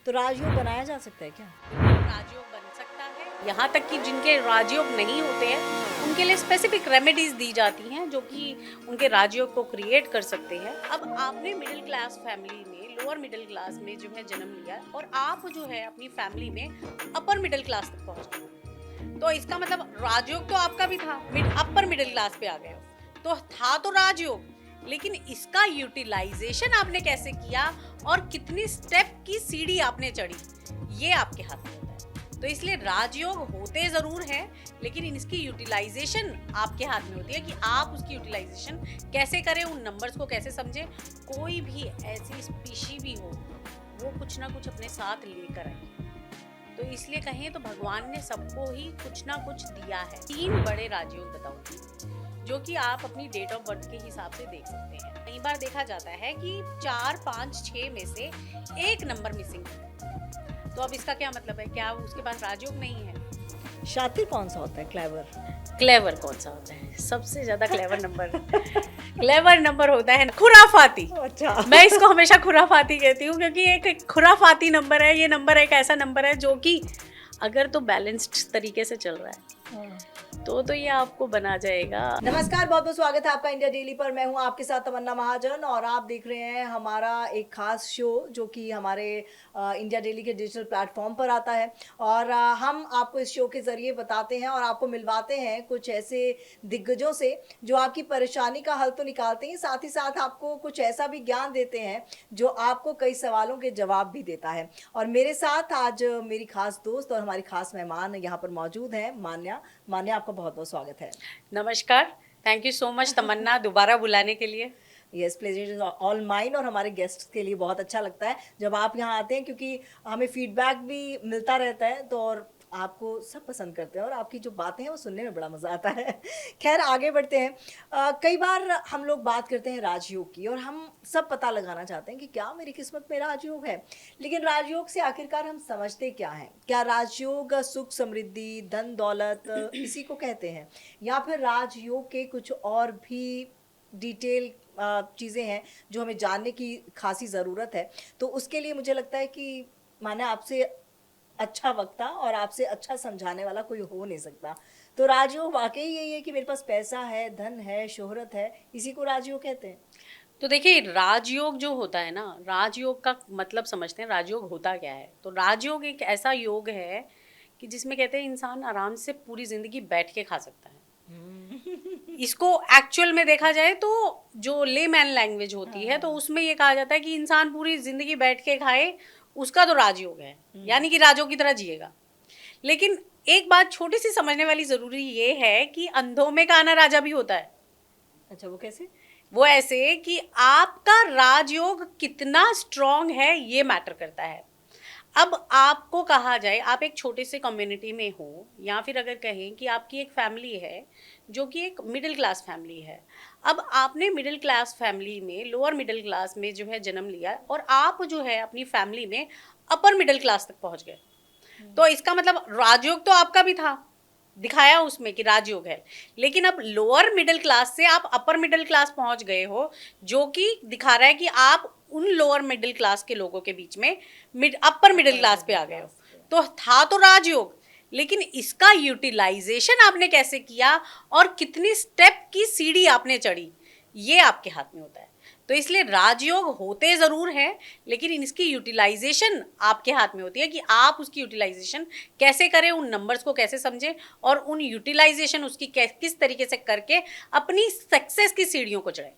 तो राजयोग बनाया जा सकता है क्या? राजयोग बन सकता है। यहाँ तक कि जिनके राजयोग नहीं होते हैं उनके लिए स्पेसिफिक रेमेडीज दी जाती हैं जो कि उनके राजयोग को क्रिएट कर सकते हैं। अब आपने मिडिल क्लास फैमिली में, लोअर मिडिल क्लास में जो है जन्म लिया और आप जो है अपनी फैमिली में अपर मिडिल क्लास तक पहुंच गए, तो इसका मतलब राजयोग तो आपका भी था, अपर मिडिल क्लास पे आ गए हो, तो था तो राजयोग, लेकिन इसका यूटिलाइजेशन आपने कैसे किया और कितनी स्टेप की सीढ़ी आपने चढ़ी, ये आपके हाथ में होता है। तो इसलिए राजयोग होते जरूर हैं, लेकिन इसकी यूटिलाइजेशन आपके हाथ में होती है कि आप उसकी यूटिलाइजेशन कैसे करें, उन नंबर्स को कैसे समझें। कोई भी ऐसी स्पीशी भी हो, वो कुछ ना कुछ अपने साथ लेकर आए। तो इसलिए कहें तो भगवान ने सबको ही कुछ ना कुछ दिया है। 3 बड़े राजयोग बताऊंगी जो कि आप अपनी डेट ऑफ बर्थ के हिसाब से देख सकते हैं। कई बार देखा जाता है कि 4, 5, 6 में से एक नंबर मिसिंग है, तो अब इसका क्या मतलब है? क्या उसके पास राजयोग नहीं है? शातिर कौन सा होता है? क्लेवर? क्लेवर कौन सा होता है? सबसे ज्यादा क्लेवर नंबर क्लेवर नंबर होता है खुराफाती। अच्छा। मैं इसको हमेशा खुराफाती कहती हूँ क्योंकि एक खुराफाती नंबर है। ये नंबर एक ऐसा नंबर है जो कि अगर तो बैलेंस्ड तरीके से चल रहा है तो ये आपको बना जाएगा। नमस्कार, बहुत बहुत स्वागत है आपका इंडिया डेली पर। मैं हूं आपके साथ तमन्ना महाजन और आप देख रहे हैं हमारा एक खास शो जो कि हमारे इंडिया डेली के डिजिटल प्लेटफॉर्म पर आता है। और हम आपको इस शो के ज़रिए बताते हैं और आपको मिलवाते हैं कुछ ऐसे दिग्गजों से जो आपकी परेशानी का हल तो निकालते हैं, साथ ही साथ आपको कुछ ऐसा भी ज्ञान देते हैं जो आपको कई सवालों के जवाब भी देता है। और मेरे साथ आज मेरी खास दोस्त और हमारी खास मेहमान यहाँ पर मौजूद हैं, मान्या। मान्या, आपका बहुत बहुत स्वागत है। नमस्कार, थैंक यू सो मच तमन्ना दोबारा बुलाने के लिए। Yes, pleasure is all mine. और हमारे गेस्ट के लिए बहुत अच्छा लगता है जब आप यहाँ आते हैं क्योंकि हमें फीडबैक भी मिलता रहता है, तो और आपको सब पसंद करते हैं और आपकी जो बातें हैं वो सुनने में बड़ा मज़ा आता है। खैर, आगे बढ़ते हैं। कई बार हम लोग बात करते हैं राजयोग की और हम सब पता लगाना चाहते हैं कि क्या मेरी किस्मत में राजयोग है। लेकिन राजयोग से आखिरकार हम समझते क्या हैं? क्या राजयोग सुख समृद्धि धन दौलत इसी को कहते हैं, या फिर राजयोग के कुछ और भी डिटेल चीज़ें हैं जो हमें जानने की खासी ज़रूरत है? तो उसके लिए मुझे लगता है कि माने आपसे अच्छा वक्ता और आपसे अच्छा समझाने वाला कोई हो नहीं सकता। तो राजयोग वाकई यही है कि मेरे पास पैसा है, धन है, शोहरत है, इसी को राजयोग कहते हैं? तो देखिए, राजयोग जो होता है ना, राजयोग का मतलब समझते हैं राजयोग होता क्या है। तो राजयोग एक ऐसा योग है कि जिसमें कहते हैं इंसान आराम से पूरी जिंदगी बैठ के खा सकता है। इसको एक्चुअल में देखा जाए तो जो लेमैन लैंग्वेज होती है तो उसमें ये कहा जाता है कि इंसान पूरी जिंदगी बैठ के खाए, उसका तो राजयोग है, यानी कि राजयोग की तरह जिएगा। लेकिन एक बात छोटी सी समझने वाली जरूरी ये है कि अंधों में काना राजा भी होता है। अच्छा, वो कैसे? वो ऐसे कि आपका राजयोग कितना स्ट्रांग है ये मैटर करता है। अब आपको कहा जाए, आप एक छोटे से कम्युनिटी में हो, या फिर अगर कहें कि आपकी एक फैमिली है जो कि एक मिडिल क्लास फैमिली है। अब आपने मिडिल क्लास फैमिली में, लोअर मिडिल क्लास में जो है जन्म लिया और आप जो है अपनी फैमिली में अपर मिडिल क्लास तक पहुंच गए, तो इसका मतलब राजयोग तो आपका भी था, दिखाया उसमें कि राजयोग है। लेकिन अब लोअर मिडिल क्लास से आप अपर मिडिल क्लास पहुंच गए हो, जो कि दिखा रहा है कि आप उन लोअर मिडिल क्लास के लोगों के बीच में अपर मिडिल क्लास पे आ गए हो। तो था तो राजयोग, लेकिन इसका यूटिलाइजेशन आपने कैसे किया और कितनी स्टेप की सीढ़ी आपने चढ़ी, ये आपके हाथ में होता है। तो इसलिए राजयोग होते ज़रूर हैं, लेकिन इसकी यूटिलाइजेशन आपके हाथ में होती है कि आप उसकी यूटिलाइजेशन कैसे करें, उन नंबर्स को कैसे समझें और उन यूटिलाइजेशन उसकी किस तरीके से करके अपनी सक्सेस की सीढ़ियों को चढ़ें।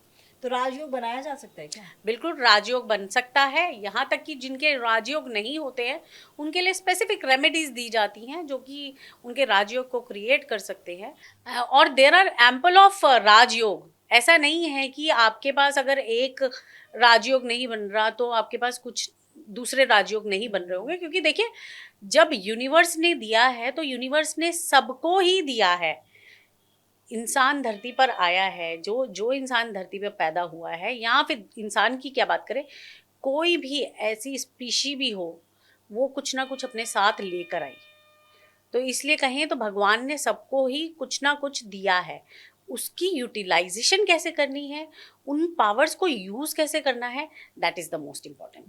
तो राजयोग बनाया जा सकता है क्या? बिल्कुल राजयोग बन सकता है। यहाँ तक कि जिनके राजयोग नहीं होते हैं उनके लिए स्पेसिफिक रेमेडीज दी जाती हैं जो कि उनके राजयोग को क्रिएट कर सकते हैं। और देयर आर एम्पल ऑफ राजयोग। ऐसा नहीं है कि आपके पास अगर एक राजयोग नहीं बन रहा तो आपके पास कुछ दूसरे राजयोग नहीं बन रहे होंगे, क्योंकि देखिए, जब यूनिवर्स ने दिया है तो यूनिवर्स ने सबको ही दिया है। इंसान धरती पर आया है, जो जो इंसान धरती पर पैदा हुआ है, या फिर इंसान की क्या बात करें, कोई भी ऐसी स्पीशी भी हो, वो कुछ ना कुछ अपने साथ लेकर आई। तो इसलिए कहें तो भगवान ने सबको ही कुछ ना कुछ दिया है। उसकी यूटिलाइजेशन कैसे करनी है, उन पावर्स को यूज कैसे करना है, that is the most important.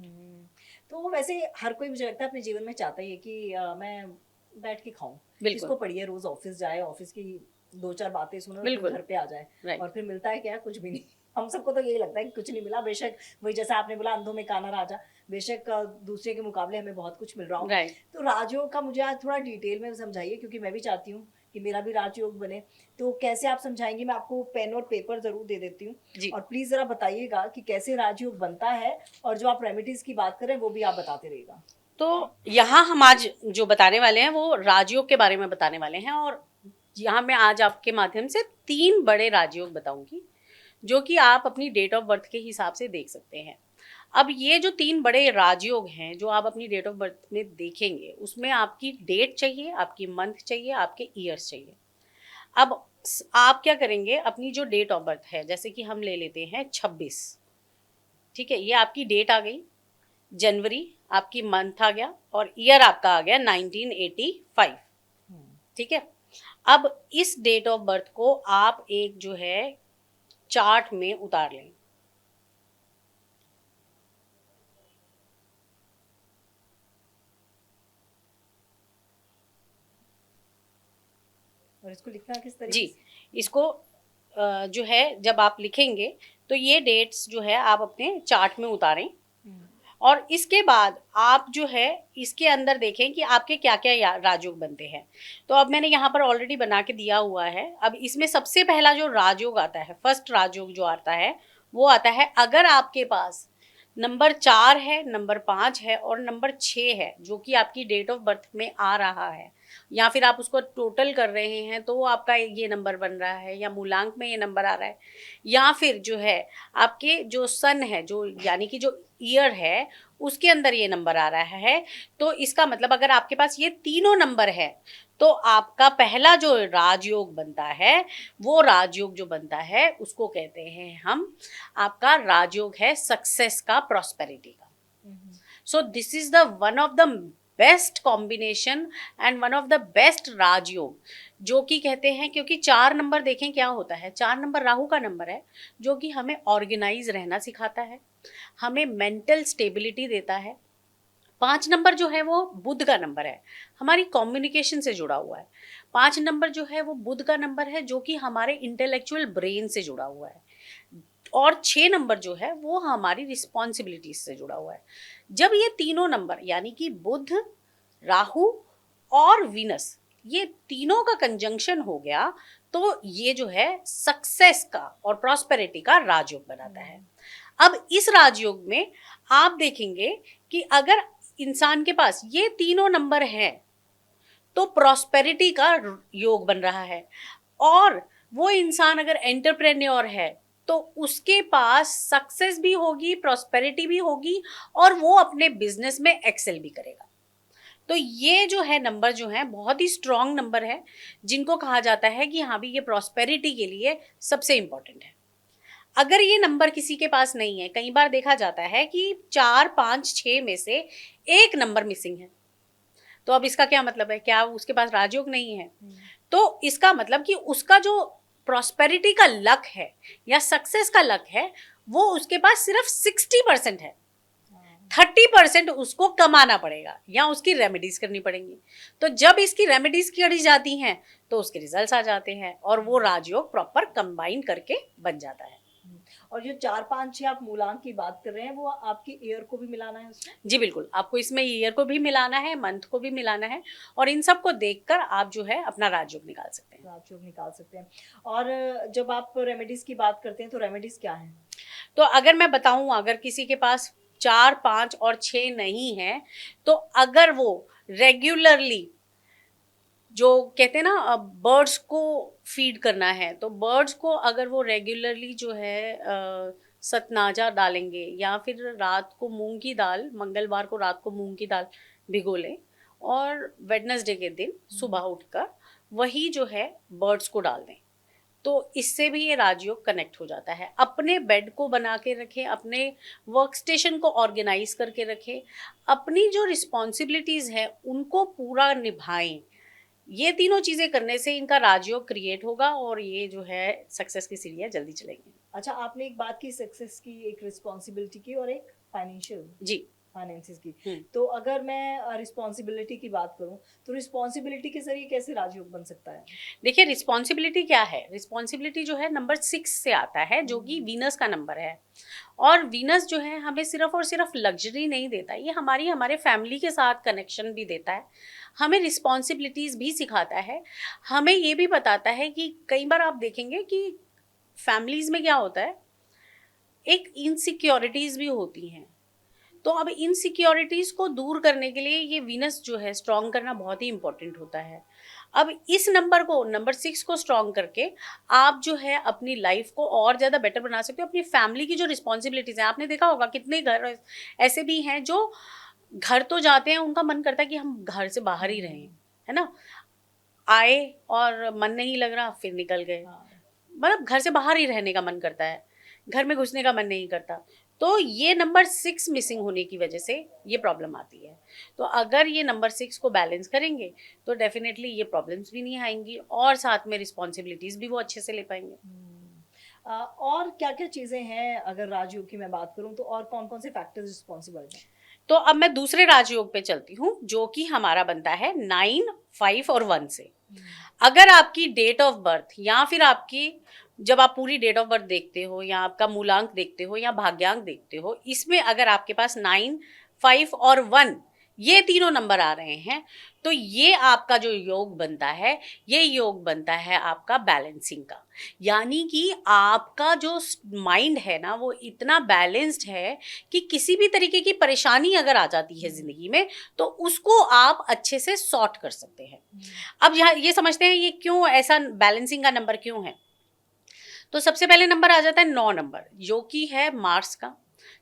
तो वैसे हर कोई मुझे लगता है अपने जीवन में चाहता ही है कि मैं बैठ के खाऊं। बिल्कुल, किसको पड़ी है रोज ऑफिस जाए, ऑफिस की दो चार बातें सुने और फिर बिल्कुल, घर पे आ जाए, राइट, और फिर मिलता है क्या? कुछ भी नहीं। हम सबको तो यही लगता है कि कुछ नहीं मिला। बेशक वही जैसा आपने बोला, अंधों में काना राजा, बेशक दूसरे के मुकाबले हमें बहुत कुछ मिल रहा हो। राइट। तो राजयोग का मुझे आज थोड़ा डिटेल में समझाइए, क्योंकि मैं भी चाहती हूँ कि मेरा भी राजयोग बने। तो कैसे आप समझाएंगे? मैं आपको पेन और पेपर जरूर दे देती हूँ, जी, और प्लीज जरा बताइएगा कि कैसे राजयोग बनता है, और जो आप रेमेडीज की बात करें वो भी आप बताते रहिएगा। तो यहाँ हम आज जो बताने वाले हैं वो राजयोग के बारे में बताने वाले हैं, और यहाँ मैं आज आपके माध्यम से 3 बड़े राजयोग बताऊंगी, जो कि आप अपनी डेट ऑफ बर्थ के हिसाब से देख सकते हैं। अब ये जो 3 बड़े राजयोग हैं, जो आप अपनी डेट ऑफ बर्थ में देखेंगे, उसमें आपकी डेट चाहिए, आपकी मंथ चाहिए, आपके ईयर्स चाहिए। अब आप क्या करेंगे, अपनी जो डेट ऑफ बर्थ है, जैसे कि हम ले लेते हैं 26, ठीक है, ये आपकी डेट आ गई। जनवरी आपकी मंथ आ गया, और ईयर आपका आ गया 1985, ठीक है। अब इस डेट ऑफ बर्थ को आप एक जो है चार्ट में उतार लें। और इसको लिखना किस तरीके जी, से? इसको जो है जब आप लिखेंगे, तो ये डेट्स जो है आप अपने चार्ट में उतारें, हम्म, और इसके बाद आप जो है इसके अंदर देखें कि आपके क्या क्या राजयोग बनते हैं। तो अब मैंने यहाँ पर ऑलरेडी बना के दिया हुआ है। अब इसमें सबसे पहला जो राजयोग आता है, फर्स्ट राजयोग जो आता है, वो आता है अगर आपके पास नंबर 4 है, नंबर 5 है और नंबर 6 है, जो कि आपकी डेट ऑफ बर्थ में आ रहा है, या फिर आप उसको टोटल कर रहे हैं तो आपका ये नंबर बन रहा है, या मूलांक में ये नंबर आ रहा है, या फिर जो है आपके जो सन है, जो यानी कि जो ईयर है, उसके अंदर ये नंबर आ रहा है, तो इसका मतलब अगर आपके पास ये तीनों नंबर है, तो आपका पहला जो राजयोग बनता है, वो राजयोग जो बनता है उसको कहते हैं हम, आपका राजयोग है सक्सेस का, प्रॉस्पेरिटी का। Hmm, so this is the one of the best combination and one of the best Rajyoga, जो कि कहते हैं, क्योंकि 4 नंबर देखें क्या होता है, 4 नंबर राहु का नंबर है, जो कि हमें ऑर्गेनाइज रहना सिखाता है, हमें मेंटल स्टेबिलिटी देता है। 5 नंबर जो है वो बुध का नंबर है, हमारी कम्युनिकेशन से जुड़ा हुआ है। 5 नंबर जो है वो बुध का नंबर है, जो कि हमारे इंटेलेक्चुअल ब्रेन से जुड़ा हुआ है। और 6 नंबर जो है वो हमारी रिस्पॉन्सिबिलिटीज से जुड़ा हुआ है। जब ये तीनों नंबर यानी कि बुध, राहु और वीनस, ये तीनों का कंजंक्शन हो गया, तो ये जो है सक्सेस का और प्रॉस्पेरिटी का राजयोग बनाता है। अब इस राजयोग में आप देखेंगे कि अगर इंसान के पास ये तीनों नंबर हैं, तो प्रॉस्पेरिटी का योग बन रहा है। और वो इंसान अगर एंटरप्रेन्योर है, तो उसके पास सक्सेस भी होगी, प्रॉस्पेरिटी भी होगी, और वो अपने बिजनेस में एक्सेल भी करेगा। तो ये जो है नंबर जो है बहुत ही स्ट्रॉन्ग नंबर है, जिनको कहा जाता है कि हाँ भी ये प्रॉस्पेरिटी के लिए सबसे इंपॉर्टेंट है। अगर ये नंबर किसी के पास नहीं है, कई बार देखा जाता है कि 4, 5, 6 में से एक नंबर मिसिंग है, तो अब इसका क्या मतलब है, क्या उसके पास राजयोग नहीं है? तो इसका मतलब कि उसका जो प्रॉस्पेरिटी का लक है या सक्सेस का लक है, वो उसके पास सिर्फ 60% है। 30% उसको कमाना पड़ेगा या उसकी रेमेडीज करनी पड़ेंगी। तो जब इसकी रेमेडीज करी जाती हैं, तो उसके रिजल्ट्स आ जाते हैं, और वो राजयोग प्रॉपर कंबाइन करके बन जाता है। और जो 4, 5, 6 आप मूलांक की बात कर रहे हैं, वो आपकी ईयर को भी मिलाना है उसमें? जी बिल्कुल, आपको इसमें ईयर को भी मिलाना है, मंथ को भी मिलाना है, और इन सब को देखकर आप जो है अपना राजयोग निकाल सकते हैं। राजयोग निकाल सकते हैं। और जब आप रेमेडीज की बात करते हैं, तो रेमेडीज क्या है? तो अगर मैं बताऊं, अगर किसी के पास 4, 5 और 6 नहीं है, तो अगर वो रेगुलरली, जो कहते हैं ना, बर्ड्स को फीड करना है, तो बर्ड्स को अगर वो रेगुलरली जो है सतनाजा डालेंगे, या फिर रात को मूंग की दाल, मंगलवार को रात को मूंग की दाल भिगो लें, और वेडनेसडे के दिन सुबह उठकर वही जो है बर्ड्स को डाल दें, तो इससे भी ये राजयोग कनेक्ट हो जाता है। अपने बेड को बना के रखें, अपने वर्क स्टेशन को ऑर्गेनाइज करके रखें, अपनी जो रिस्पॉन्सिबिलिटीज़ हैं उनको पूरा निभाएं। ये तीनों चीज़ें करने से इनका राजयोग क्रिएट होगा, और ये जो है सक्सेस की सीढ़ियाँ जल्दी चलेंगी। अच्छा, आपने एक बात की सक्सेस की, एक रिस्पॉन्सिबिलिटी की, और एक फाइनेंशियल। जी, फाइनेंसेस की। तो अगर मैं रिस्पॉन्सिबिलिटी की बात करूं, तो रिस्पॉन्सिबिलिटी के जरिए कैसे राजयोग बन सकता है? देखिए रिस्पॉन्सिबिलिटी क्या है, रिस्पॉन्सिबिलिटी जो है नंबर 6 से आता है, जो कि वीनस का नंबर है। और वीनस जो है हमें सिर्फ और सिर्फ लग्जरी नहीं देता, ये हमारे फैमिली के साथ कनेक्शन भी देता है, हमें रिस्पॉन्सिबिलिटीज़ भी सिखाता है, हमें ये भी बताता है कि कई बार आप देखेंगे कि फैमिलीज़ में क्या होता है, एक इनसिक्योरिटीज़ भी होती हैं। तो अब इनसिक्योरिटीज़ को दूर करने के लिए ये वीनस जो है स्ट्रॉन्ग करना बहुत ही इंपॉर्टेंट होता है। अब इस नंबर को, नंबर 6 को स्ट्रॉन्ग करके आप जो है अपनी लाइफ को और ज़्यादा बेटर बना सकते हो। अपनी फैमिली की जो रिस्पॉन्सिबिलिटीज़ हैं, आपने देखा होगा कितने घर ऐसे भी हैं जो घर तो जाते हैं, उनका मन करता है कि हम घर से बाहर ही रहें, है ना? आए और मन नहीं लग रहा, फिर निकल गए। हाँ। मतलब घर से बाहर ही रहने का मन करता है, घर में घुसने का मन नहीं करता। तो ये नंबर 6 मिसिंग होने की वजह से ये प्रॉब्लम आती है। तो अगर ये नंबर 6 को बैलेंस करेंगे तो डेफिनेटली ये प्रॉब्लम्स भी नहीं आएंगी और साथ में रिस्पॉन्सिबिलिटीज़ भी वो अच्छे से ले पाएंगे। और क्या-क्या चीज़ें हैं, अगर राजयोग की मैं बात करूँ, तो और कौन-कौन से फैक्टर्स रिस्पॉन्सिबल हैं? तो अब मैं दूसरे राजयोग पे चलती हूँ, जो कि हमारा बनता है 9, 5 और 1 से। अगर आपकी डेट ऑफ बर्थ या फिर आपकी, जब आप पूरी डेट ऑफ बर्थ देखते हो या आपका मूलांक देखते हो या भाग्यांक देखते हो, इसमें अगर आपके पास 9, 5 और 1 ये तीनों नंबर आ रहे हैं, तो ये आपका जो योग बनता है, ये योग बनता है आपका बैलेंसिंग का। यानी कि आपका जो माइंड है ना, वो इतना बैलेंस्ड है कि किसी भी तरीके की परेशानी अगर आ जाती है ज़िंदगी में, तो उसको आप अच्छे से सॉर्ट कर सकते हैं। अब यहाँ ये समझते हैं ये क्यों ऐसा बैलेंसिंग का नंबर क्यों है। तो सबसे पहले नंबर आ जाता है 9 नंबर, जो कि है मार्स का,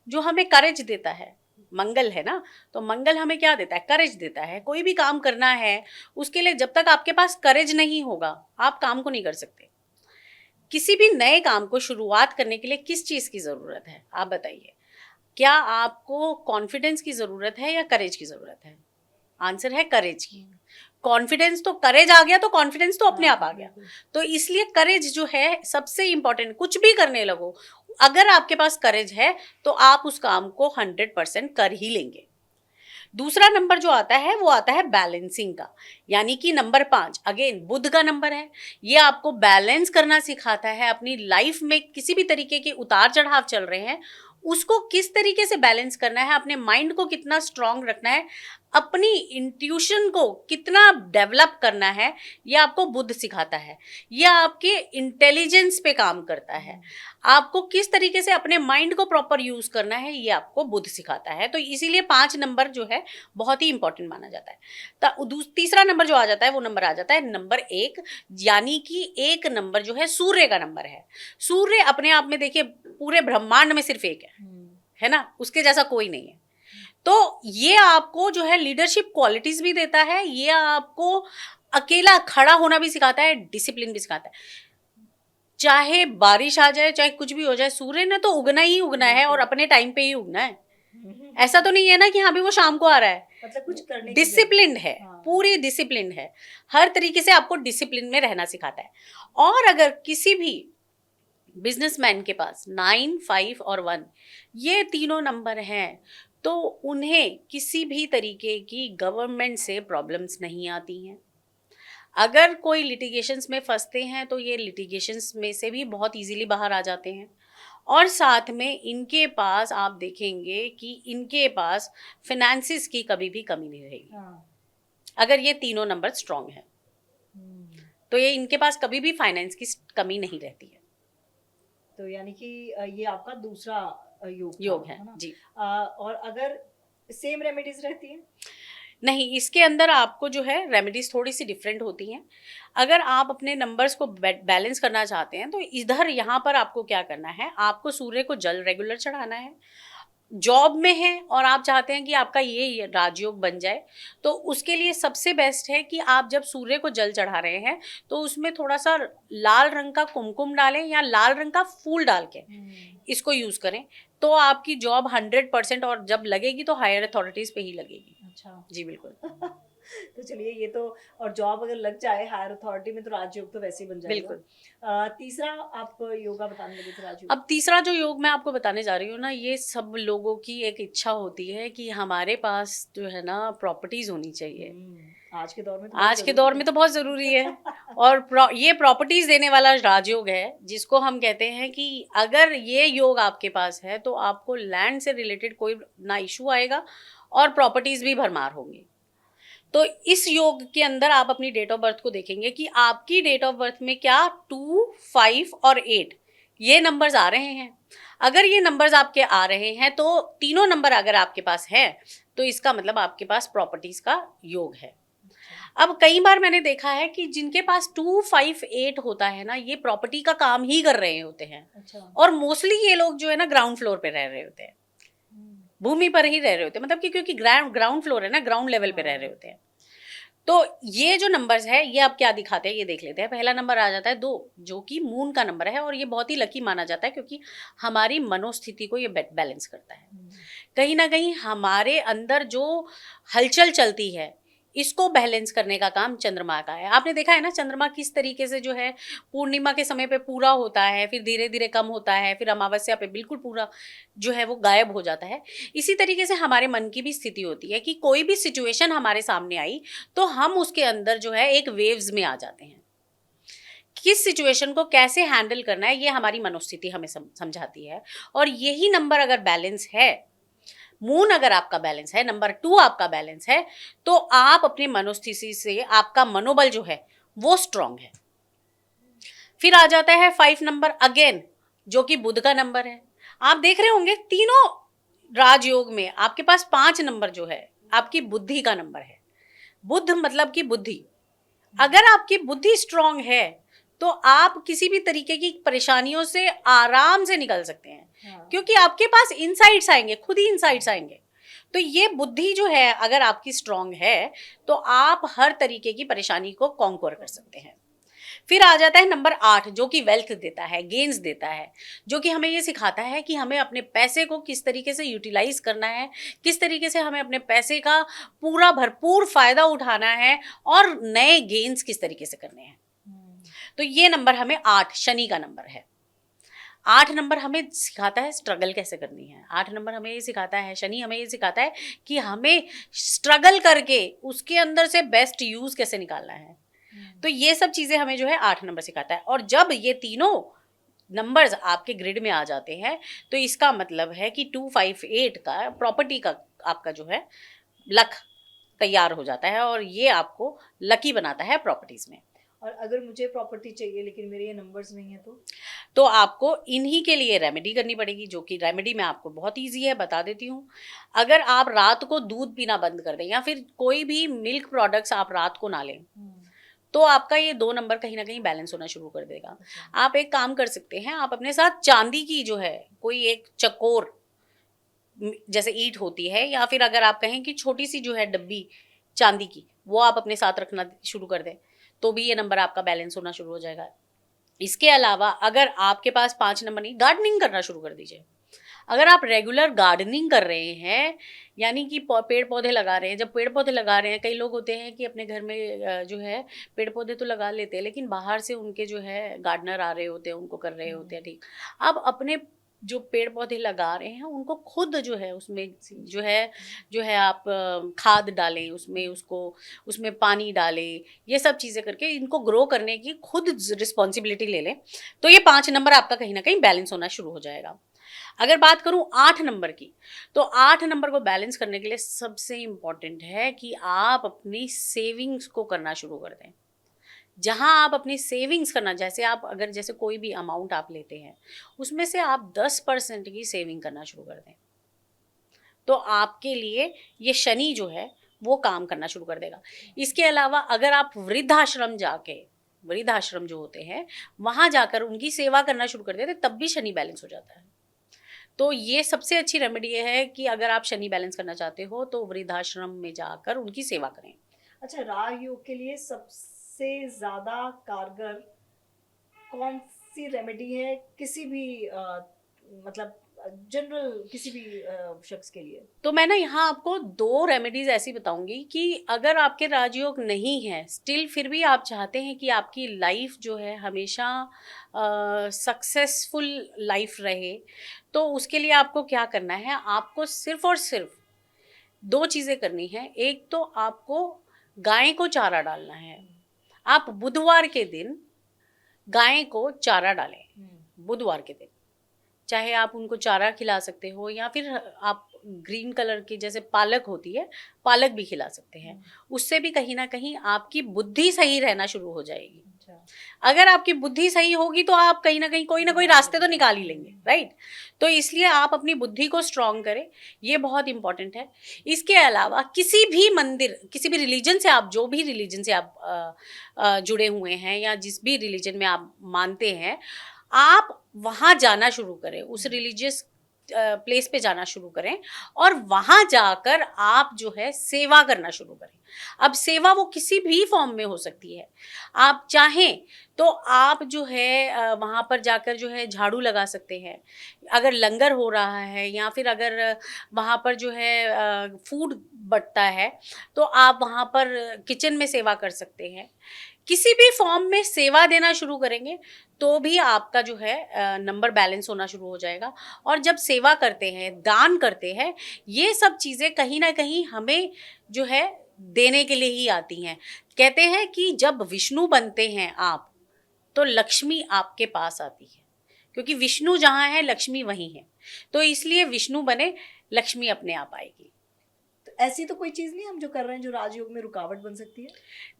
जो हमें करेज देता है। मंगल है ना, तो मंगल हमें क्या देता है, करेज देता है। कोई भी काम करना है, उसके लिए जब तक आपके पास करेज नहीं होगा, आप काम को नहीं कर सकते। किसी भी नए काम को शुरुआत करने के लिए किस चीज़ की ज़रूरत है, आप बताइए। क्या आपको कॉन्फिडेंस की ज़रूरत है या करेज की ज़रूरत है? आंसर है करेज की। कॉन्फिडेंस तो, करेज आ गया तो कॉन्फिडेंस तो अपने आप आ गया। तो इसलिए करेज जो है सबसे इंपॉर्टेंट, कुछ भी करने लगो, अगर आपके पास करेज है तो आप उस काम को 100% कर ही लेंगे। दूसरा नंबर जो आता है वो आता है बैलेंसिंग का, यानी कि नंबर 5 अगेन बुध का नंबर है। ये आपको बैलेंस करना सिखाता है। अपनी लाइफ में किसी भी तरीके के उतार चढ़ाव चल रहे हैं, उसको किस तरीके से बैलेंस करना है, अपने माइंड को कितना स्ट्रांग रखना है, अपनी इंट्यूशन को कितना डेवलप करना है, ये आपको बुध सिखाता है। ये आपके इंटेलिजेंस पे काम करता है। आपको किस तरीके से अपने माइंड को प्रॉपर यूज करना है, ये आपको बुध सिखाता है। तो इसीलिए 5 नंबर जो है बहुत ही इंपॉर्टेंट माना जाता है। तीसरा नंबर जो आ जाता है वो नंबर आ जाता है नंबर 1, यानी कि एक नंबर जो है सूर्य का नंबर है। सूर्य अपने आप में देखिए पूरे ब्रह्मांड में सिर्फ एक है ना, उसके जैसा कोई नहीं है। तो ये आपको जो है लीडरशिप क्वालिटीज भी देता है, ये आपको अकेला खड़ा होना भी सिखाता है, डिसिप्लिन भी सिखाता है। चाहे बारिश आ जाए, चाहे कुछ भी हो जाए, सूर्य ने तो उगना ही उगना है और अपने टाइम पे ही उगना है। ऐसा तो नहीं है ना कि हाँ भी वो शाम को आ रहा है। मतलब कुछ करने की डिसिप्लिन है, हाँ। पूरी डिसिप्लिन है। हर तरीके से आपको डिसिप्लिन में रहना सिखाता है। और अगर किसी भी बिजनेसमैन के पास 9, 5 और 1 ये तीनों नंबर हैं, तो उन्हें किसी भी तरीके की गवर्नमेंट से प्रॉब्लम्स नहीं आती हैं। अगर कोई लिटिगेशंस में फंसते हैं तो ये लिटिगेशंस में से भी बहुत इजीली बाहर आ जाते हैं। और साथ में इनके पास आप देखेंगे कि इनके पास फिनेंसिस की कभी भी कमी नहीं रहेगी, हाँ। अगर ये तीनों नंबर स्ट्रांग है। तो ये इनके पास कभी भी फाइनेंस की कमी नहीं रहती है। तो यानी कि ये आपका दूसरा योग था, है ना? जी। और अगर सेम रेमेडीज रहती हैं? नहीं, इसके अंदर आपको जो है रेमेडीज थोड़ी सी डिफरेंट होती हैं। अगर आप अपने नंबर्स को बैलेंस करना चाहते हैं तो इधर यहाँ पर आपको क्या करना है, आपको सूर्य को जल रेगुलर चढ़ाना है। जॉब में है और आप चाहते हैं कि आपका ये राजयोग बन जाए, तो उसके लिए सबसे बेस्ट है कि आप जब सूर्य को जल चढ़ा रहे हैं तो उसमें थोड़ा सा लाल रंग का कुमकुम डालें या लाल रंग का फूल डाल के इसको यूज़ करें। तो आपकी जॉब 100%, और जब लगेगी तो हायर अथॉरिटीज़ पे ही लगेगी। अच्छा। जी बिल्कुल। तो चलिए ये तो, और जॉब अगर लग जाए हायर अथॉरिटी में तो राजयोग तो वैसे ही बन जाएगा। बिल्कुल। तीसरा आप योगा बताने लगे थे, राजयोग। अब तीसरा जो योग मैं आपको बताने जा रही हूँ ना, ये सब लोगों की एक इच्छा होती है कि हमारे पास जो है ना प्रॉपर्टीज होनी चाहिए। आज के दौर में तो बहुत आज के जरूरी दौर है। में तो बहुत ज़रूरी है। और ये प्रॉपर्टीज देने वाला राजयोग है, जिसको हम कहते हैं कि अगर ये योग आपके पास है तो आपको लैंड से रिलेटेड कोई ना इशू आएगा और प्रॉपर्टीज भी भरमार होंगी। तो इस योग के अंदर आप अपनी डेट ऑफ बर्थ को देखेंगे कि आपकी डेट ऑफ बर्थ में क्या 2, 5 और 8 ये नंबर्स आ रहे हैं। अगर ये नंबर्स आपके आ रहे हैं तो तीनों नंबर अगर आपके पास है तो इसका मतलब आपके पास प्रॉपर्टीज का योग है। अब कई बार मैंने देखा है कि जिनके पास 2, 5, 8 होता है ना, ये प्रॉपर्टी का काम ही कर रहे होते हैं। अच्छा। और मोस्टली ये लोग जो है ना ग्राउंड फ्लोर पे रह रहे होते हैं, भूमि पर ही रह रहे होते हैं, मतलब कि क्योंकि ग्राउंड फ्लोर है ना, ग्राउंड लेवल पे रह रहे होते हैं। तो ये जो नंबर्स है ये आप क्या दिखाते हैं ये देख लेते हैं। पहला नंबर आ जाता है 2, जो कि मून का नंबर है, और ये बहुत ही लकी माना जाता है क्योंकि हमारी मनोस्थिति को ये बैलेंस करता है। कहीं ना कहीं हमारे अंदर जो हलचल चलती है इसको बैलेंस करने का काम चंद्रमा का है। आपने देखा है ना चंद्रमा किस तरीके से जो है पूर्णिमा के समय पे पूरा होता है, फिर धीरे धीरे कम होता है, फिर अमावस्या पे बिल्कुल पूरा जो है वो गायब हो जाता है। इसी तरीके से हमारे मन की भी स्थिति होती है कि कोई भी सिचुएशन हमारे सामने आई तो हम उसके अंदर जो है एक वेव्स में आ जाते हैं। किस सिचुएशन को कैसे हैंडल करना है ये हमारी मनोस्थिति हमें समझाती है। और यही नंबर अगर बैलेंस है, मून अगर आपका बैलेंस है, नंबर 2 आपका बैलेंस है, तो आप अपनी मनोस्थिति से आपका मनोबल जो है वो स्ट्रांग है। फिर आ जाता है 5 नंबर अगेन, जो कि बुध का नंबर है। आप देख रहे होंगे तीनों राजयोग में आपके पास 5 नंबर जो है आपकी बुद्धि का नंबर है। बुद्ध मतलब कि बुद्धि। अगर आपकी बुद्धि स्ट्रांग है तो आप किसी भी तरीके की परेशानियों से आराम से निकल सकते हैं। हाँ। क्योंकि आपके पास इनसाइट्स आएंगे, खुद ही इनसाइट्स आएंगे। तो ये बुद्धि जो है अगर आपकी स्ट्रांग है तो आप हर तरीके की परेशानी को कॉन्कर कर सकते हैं। फिर आ जाता है नंबर 8, जो कि वेल्थ देता है, गेन्स देता है, जो कि हमें ये सिखाता है कि हमें अपने पैसे को किस तरीके से यूटिलाइज करना है, किस तरीके से हमें अपने पैसे का पूरा भरपूर फायदा उठाना है और नए गेन्स किस तरीके से करने हैं। तो ये नंबर हमें 8 शनि का नंबर है। 8 नंबर हमें सिखाता है स्ट्रगल कैसे करनी है। 8 नंबर हमें ये सिखाता है, शनि हमें ये सिखाता है कि हमें स्ट्रगल करके उसके अंदर से बेस्ट यूज कैसे निकालना है। तो ये सब चीजें हमें जो है 8 नंबर सिखाता है। और जब ये तीनों नंबर्स आपके ग्रिड में आ जाते हैं तो इसका मतलब है कि 2, 5, 8 का प्रॉपर्टी का आपका जो है लक तैयार हो जाता है और ये आपको लकी बनाता है प्रॉपर्टीज में। और अगर मुझे प्रॉपर्टी चाहिए लेकिन मेरे ये नंबर्स नहीं है तो आपको इन्हीं के लिए रेमेडी करनी पड़ेगी, जो कि रेमेडी मैं आपको बहुत ईजी है, बता देती हूँ। अगर आप रात को दूध पीना बंद कर दें या फिर कोई भी मिल्क प्रोडक्ट्स आप रात को ना लें तो आपका ये 2 नंबर कहीं ना कहीं बैलेंस होना शुरू कर देगा। आप एक काम कर सकते हैं, आप अपने साथ चांदी की जो है कोई एक चकोर जैसे ईंट होती है या फिर अगर आप कहें कि छोटी सी जो है डब्बी चांदी की, वो आप अपने साथ रखना शुरू कर दें तो भी ये नंबर आपका बैलेंस होना शुरू हो जाएगा। इसके अलावा अगर आपके पास 5 नंबर नहीं, गार्डनिंग करना शुरू कर दीजिए। अगर आप रेगुलर गार्डनिंग कर रहे हैं यानी कि पेड़ पौधे लगा रहे हैं, जब पेड़ पौधे लगा रहे हैं, कई लोग होते हैं कि अपने घर में जो है पेड़ पौधे तो लगा लेते हैं लेकिन बाहर से उनके जो है गार्डनर आ रहे होते हैं, उनको कर रहे होते हैं। ठीक, अब अपने जो पेड़ पौधे लगा रहे हैं उनको खुद जो है उसमें जो है आप खाद डालें, उसमें उसको उसमें पानी डालें, ये सब चीज़ें करके इनको ग्रो करने की खुद रिस्पॉन्सिबिलिटी ले लें तो ये 5 नंबर आपका कहीं ना कहीं बैलेंस होना शुरू हो जाएगा। अगर बात करूं 8 नंबर की, तो 8 नंबर को बैलेंस करने के लिए सबसे इम्पॉर्टेंट है कि आप अपनी सेविंग्स को करना शुरू कर दें। जहां आप अपनी सेविंग्स करना, जैसे कोई भी अमाउंट आप लेते हैं उसमें से आप 10% की सेविंग करना शुरू कर दें तो आपके लिए ये शनि जो है वो काम करना शुरू कर देगा। इसके अलावा अगर आप वृद्धाश्रम जो होते हैं वहां जाकर उनकी सेवा करना शुरू कर देते तब भी शनि बैलेंस हो जाता है। तो ये सबसे अच्छी रेमेडी है कि अगर आप शनि बैलेंस करना चाहते हो तो वृद्धाश्रम में जाकर उनकी सेवा करें। अच्छा, राजयोग के लिए सबसे ज्यादा कारगर कौन सी रेमेडी है? किसी भी मतलब जनरल किसी भी शख्स के लिए? तो मैं ना यहाँ आपको 2 रेमेडीज ऐसी बताऊंगी कि अगर आपके राजयोग नहीं है, स्टिल फिर भी आप चाहते हैं कि आपकी लाइफ जो है हमेशा सक्सेसफुल लाइफ रहे, तो उसके लिए आपको क्या करना है, आपको सिर्फ और सिर्फ 2 चीज़ें करनी है। एक तो आपको गाय को चारा डालना है। आप बुधवार के दिन गाय को चारा डालें, बुधवार के दिन। चाहे आप उनको चारा खिला सकते हो या फिर आप ग्रीन कलर की जैसे पालक होती है, पालक भी खिला सकते हैं। उससे भी कहीं ना कहीं आपकी बुद्धि सही रहना शुरू हो जाएगी। अच्छा। अगर आपकी बुद्धि सही होगी तो आप कहीं ना कहीं कोई ना कोई रास्ते तो निकाल ही लेंगे, राइट। तो इसलिए आप अपनी बुद्धि को स्ट्रांग करें, ये बहुत इंपॉर्टेंट है। इसके अलावा किसी भी मंदिर, किसी भी रिलीजन से आप, जो भी रिलीजन से आप जुड़े हुए हैं या जिस भी रिलीजन में आप मानते हैं, आप वहाँ जाना शुरू करें, उस रिलीजियस प्लेस पे जाना शुरू करें और वहाँ जाकर आप जो है सेवा करना शुरू करें। अब सेवा वो किसी भी फॉर्म में हो सकती है। आप चाहें तो आप जो है वहाँ पर जाकर जो है झाड़ू लगा सकते हैं, अगर लंगर हो रहा है, या फिर अगर वहाँ पर जो है फूड बंटता है तो आप वहाँ पर किचन में सेवा कर सकते हैं। किसी भी फॉर्म में सेवा देना शुरू करेंगे तो भी आपका जो है नंबर बैलेंस होना शुरू हो जाएगा। और जब सेवा करते हैं, दान करते हैं, ये सब चीज़ें कहीं ना कहीं हमें जो है देने के लिए ही आती हैं। कहते हैं कि जब विष्णु बनते हैं आप, तो लक्ष्मी आपके पास आती है, क्योंकि विष्णु जहाँ है लक्ष्मी वहीं है। तो इसलिए विष्णु बने, लक्ष्मी अपने आप आएगी। तो ऐसी तो कोई चीज नहीं हम जो कर रहे हैं जो राजयोग में रुकावट बन सकती है?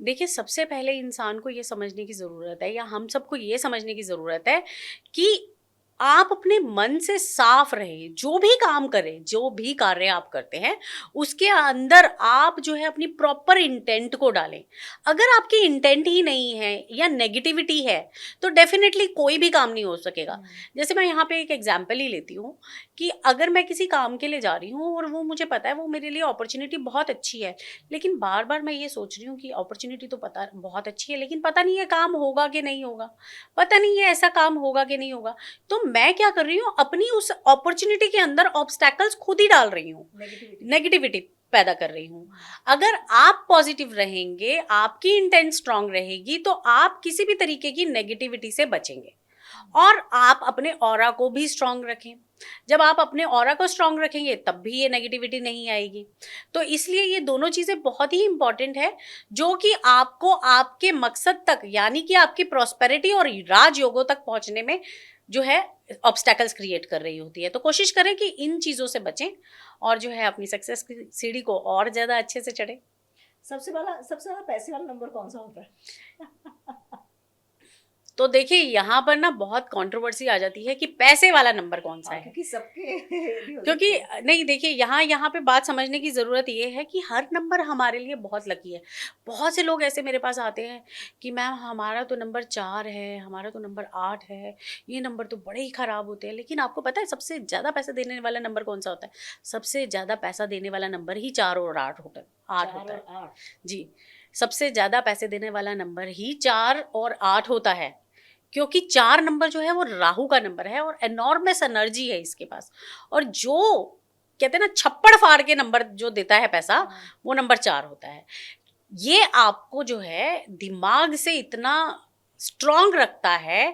देखिए, सबसे पहले इंसान को ये समझने की ज़रूरत है, या हम सबको ये समझने की ज़रूरत है कि आप अपने मन से साफ रहें। जो भी काम करें, जो भी कार्य आप करते हैं, उसके अंदर आप जो है अपनी प्रॉपर इंटेंट को डालें। अगर आपकी इंटेंट ही नहीं है या नेगेटिविटी है, तो डेफिनेटली कोई भी काम नहीं हो सकेगा। जैसे मैं यहाँ पे एक एग्जाम्पल ही लेती हूँ कि अगर मैं किसी काम के लिए जा रही हूँ और वो मुझे पता है वो मेरे लिए अपॉर्चुनिटी बहुत अच्छी है, लेकिन बार बार मैं ये सोच रही हूँ कि अपॉर्चुनिटी तो पता बहुत अच्छी है, लेकिन पता नहीं है काम होगा कि नहीं होगा, पता नहीं है ऐसा काम होगा कि नहीं होगा, तो मैं क्या कर रही हूँ, अपनी उस अपॉर्चुनिटी के अंदर ऑब्स्टैकल्स खुद ही डाल रही हूँ, नेगेटिविटी पैदा कर रही हूँ। अगर आप पॉजिटिव रहेंगे, आपकी इंटेंट स्ट्रांग रहेगी, तो आप किसी भी तरीके की नेगेटिविटी से बचेंगे। और आप अपने ऑरा को भी स्ट्रांग रखें। जब आप अपने ऑरा को स्ट्रांग रखेंगे तब भी ये नेगेटिविटी नहीं आएगी। तो इसलिए ये दोनों चीज़ें बहुत ही इंपॉर्टेंट है, जो कि आपको आपके मकसद तक, यानी कि आपकी प्रॉस्पेरिटी और राजयोगों तक पहुंचने में जो है ऑब्स्टैकल्स क्रिएट कर रही होती है। तो कोशिश करें कि इन चीज़ों से बचें और जो है अपनी सक्सेस की सीढ़ी को और ज़्यादा अच्छे से चढ़ें। सबसे ज्यादा पैसे वाला नंबर कौन सा होता है? तो देखिए, यहाँ पर ना बहुत कंट्रोवर्सी आ जाती है कि पैसे वाला नंबर कौन सा है, क्योंकि सबके नहीं हो क्योंकि सकते। नहीं, देखिए यहाँ पे बात समझने की ज़रूरत ये है कि हर नंबर हमारे लिए बहुत लकी है। बहुत से लोग ऐसे मेरे पास आते हैं कि मैम हमारा तो नंबर 4 है, हमारा तो नंबर 8 है, ये नंबर तो बड़े ही ख़राब होते हैं। लेकिन आपको पता है सबसे ज़्यादा पैसा देने वाला नंबर कौन सा होता है? सबसे ज़्यादा पैसा देने वाला नंबर ही 4 और 8 होता है। 8 4 होता है, और 8। जी। सबसे ज़्यादा पैसे देने वाला नंबर ही 4 और 8 होता है, क्योंकि 4 नंबर जो है वो राहु का नंबर है और एनॉर्मस एनर्जी है इसके पास। और जो कहते हैं ना छप्पड़ फाड़ के नंबर जो देता है पैसा, वो नंबर 4 होता है। ये आपको जो है दिमाग से इतना स्ट्रांग रखता है।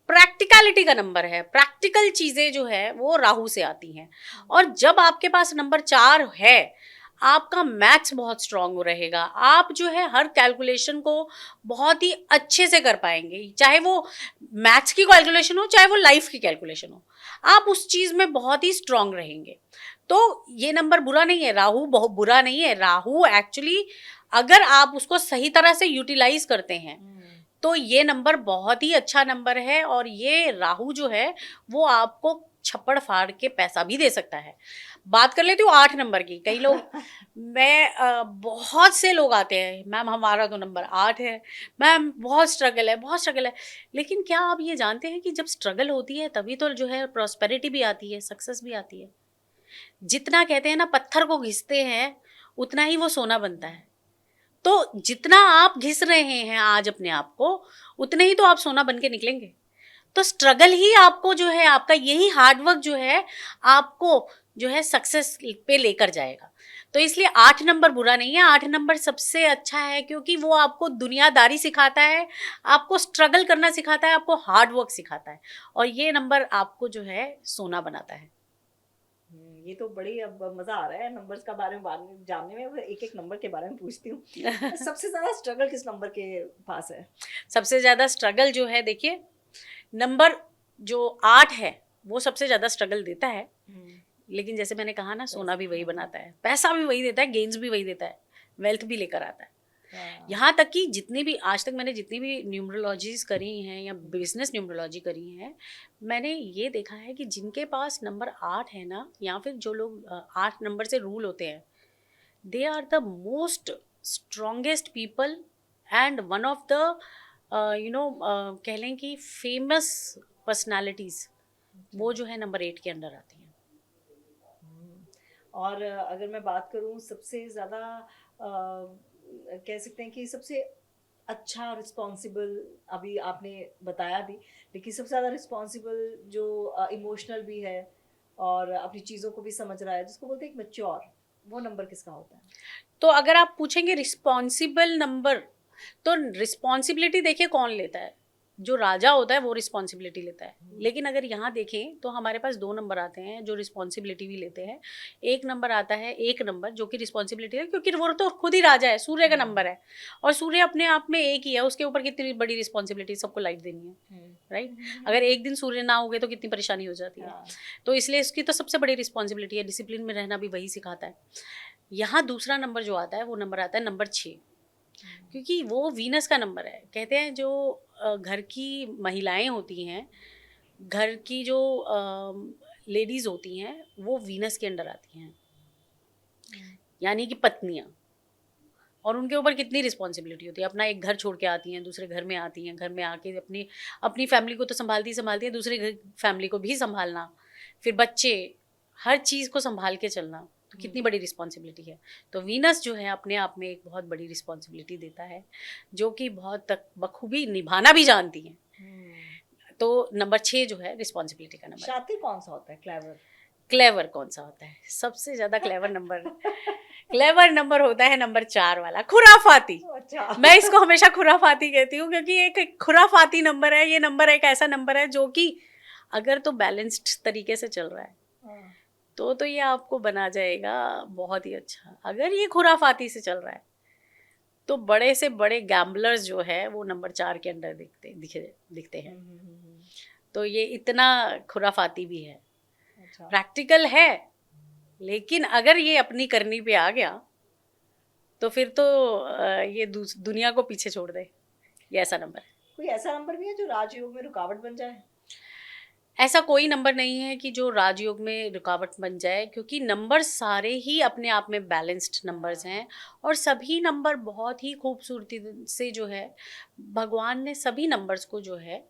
प्रैक्टिकलिटी का नंबर है, प्रैक्टिकल चीज़ें जो है वो राहु से आती हैं। और जब आपके पास नंबर 4 है, आपका मैथ्स बहुत स्ट्रांग रहेगा। आप जो है हर कैलकुलेशन को बहुत ही अच्छे से कर पाएंगे, चाहे वो मैथ्स की कैलकुलेशन हो, चाहे वो लाइफ की कैलकुलेशन हो, आप उस चीज़ में बहुत ही स्ट्रांग रहेंगे। तो ये नंबर बुरा नहीं है, राहु बहुत बुरा नहीं है। राहु एक्चुअली अगर आप उसको सही तरह से यूटिलाइज करते हैं तो ये नंबर बहुत ही अच्छा नंबर है। और ये राहु जो है वो आपको छप्पड़ फाड़ के पैसा भी दे सकता है। बात कर लेती हूँ 8 नंबर की। कई लोग बहुत से लोग आते हैं, मैम हमारा तो नंबर 8 है, मैम बहुत स्ट्रगल है, बहुत स्ट्रगल है। लेकिन क्या आप ये जानते हैं कि जब स्ट्रगल होती है तभी तो जो है प्रॉस्पेरिटी भी आती है, सक्सेस भी आती है। जितना कहते हैं ना पत्थर को घिसते हैं उतना ही वो सोना बनता है। तो जितना आप घिस रहे हैं आज अपने आप को, उतने ही तो आप सोना बन के निकलेंगे। तो स्ट्रगल ही आपको जो है, आपका यही हार्डवर्क जो है आपको जो है सक्सेस पे लेकर जाएगा। तो इसलिए 8 नंबर बुरा नहीं है, 8 नंबर सबसे अच्छा है, क्योंकि वो आपको दुनियादारी सिखाता है, आपको स्ट्रगल करना सिखाता है, आपको हार्ड वर्क सिखाता है, और ये नंबर आपको जो है सोना बनाता है। ये तो बड़ी अब मजा आ रहा है नंबर्स का बारे में जानने में। एक एक नंबर के बारे में पूछती हूँ। सबसे ज्यादा स्ट्रगल किस नंबर के पास है? सबसे ज़्यादा स्ट्रगल जो है, देखिए नंबर जो 8 है वो सबसे ज़्यादा स्ट्रगल देता है, लेकिन जैसे मैंने कहा ना, सोना भी वही बनाता है, पैसा भी वही देता है, गेन्स भी वही देता है, वेल्थ भी लेकर आता है। यहाँ तक कि जितनी भी आज तक मैंने जितनी भी न्यूमरोलॉजीज करी हैं या बिजनेस न्यूमरोलॉजी करी हैं, मैंने ये देखा है कि जिनके पास नंबर 8 है ना, या फिर जो लोग 8 नंबर से रूल होते हैं, they are the most strongest people and one of the कह लें कि फेमस पर्सनालिटीज, वो जो है नंबर 8 के अंडर आती हैं। और अगर मैं बात करूं सबसे ज़्यादा कह सकते हैं कि सबसे अच्छा रिस्पॉन्सिबल, अभी आपने बताया भी, लेकिन सबसे ज़्यादा रिस्पॉन्सिबल जो इमोशनल भी है और अपनी चीज़ों को भी समझ रहा है, जिसको बोलते हैं एक मैच्योर, वो नंबर किसका होता है? तो अगर आप पूछेंगे रिस्पॉन्सिबल नंबर, तो रिस्पॉन्सिबिलिटी देखिए कौन लेता है, जो राजा होता है वो रिस्पॉन्सिबिलिटी लेता है। लेकिन अगर यहाँ देखें तो हमारे पास 2 नंबर आते हैं जो रिस्पॉन्सिबिलिटी भी लेते हैं। एक नंबर आता है, एक नंबर जो कि रिस्पॉन्सिबिलिटी है, क्योंकि वो तो खुद ही राजा है, सूर्य का नंबर है, और सूर्य अपने आप में एक ही है, उसके ऊपर कितनी बड़ी रिस्पॉन्सिबिलिटी, सबको लाइफ देनी है, राइट। अगर एक दिन सूर्य ना हो गए तो कितनी परेशानी हो जाती है। तो इसलिए इसकी तो सबसे बड़ी रिस्पॉन्सिबिलिटी है, डिसिप्लिन में रहना भी वही सिखाता है। यहाँ दूसरा नंबर जो आता है वो नंबर आता है नंबर 6, क्योंकि वो वीनस का नंबर है। कहते हैं जो घर की महिलाएं होती हैं, घर की जो लेडीज होती हैं, वो वीनस के अंडर आती हैं, यानी कि पत्नियां, और उनके ऊपर कितनी रिस्पॉन्सिबिलिटी होती है। अपना एक घर छोड़ के आती हैं, दूसरे घर में आती हैं, घर में आके अपनी अपनी फैमिली को तो संभालती हैं, दूसरे घर फैमिली को भी संभालना, फिर बच्चे, हर चीज़ को संभाल के चलना, तो कितनी बड़ी रिस्पॉन्सिबिलिटी है। तो वीनस जो है अपने आप में एक बहुत बड़ी रिस्पॉन्सिबिलिटी देता है, जो कि बहुत तक बखूबी निभाना भी जानती हैं। तो नंबर 6 जो है रिस्पॉन्सिबिलिटी का नंबर। शातिर कौन सा होता है? क्लेवर? क्लेवर कौन सा होता है? सबसे ज़्यादा क्लेवर नंबर क्लेवर नंबर होता है नंबर 4 वाला, खुराफाती। अच्छा। मैं इसको हमेशा खुराफाती कहती हूँ, क्योंकि एक खुराफाती नंबर है। ये नंबर एक ऐसा नंबर है जो कि अगर तो बैलेंस्ड तरीके से चल रहा है तो ये आपको बना जाएगा बहुत ही अच्छा। अगर ये खुराफाती से चल रहा है तो बड़े से बड़े गैम्बलर्स जो है वो नंबर 4 के अंडर दिखते हैं। तो ये इतना खुराफाती भी है, प्रैक्टिकल है, लेकिन अगर ये अपनी करनी पे आ गया तो फिर तो ये दुनिया को पीछे छोड़ दे। ये ऐसा नंबर है। कोई ऐसा नंबर भी है जो राजयोग में रुकावट बन जाए? ऐसा कोई नंबर नहीं है कि जो राजयोग में रुकावट बन जाए, क्योंकि नंबर सारे ही अपने आप में बैलेंस्ड नंबर्स हैं, और सभी नंबर बहुत ही खूबसूरती से जो है भगवान ने सभी नंबर्स को जो है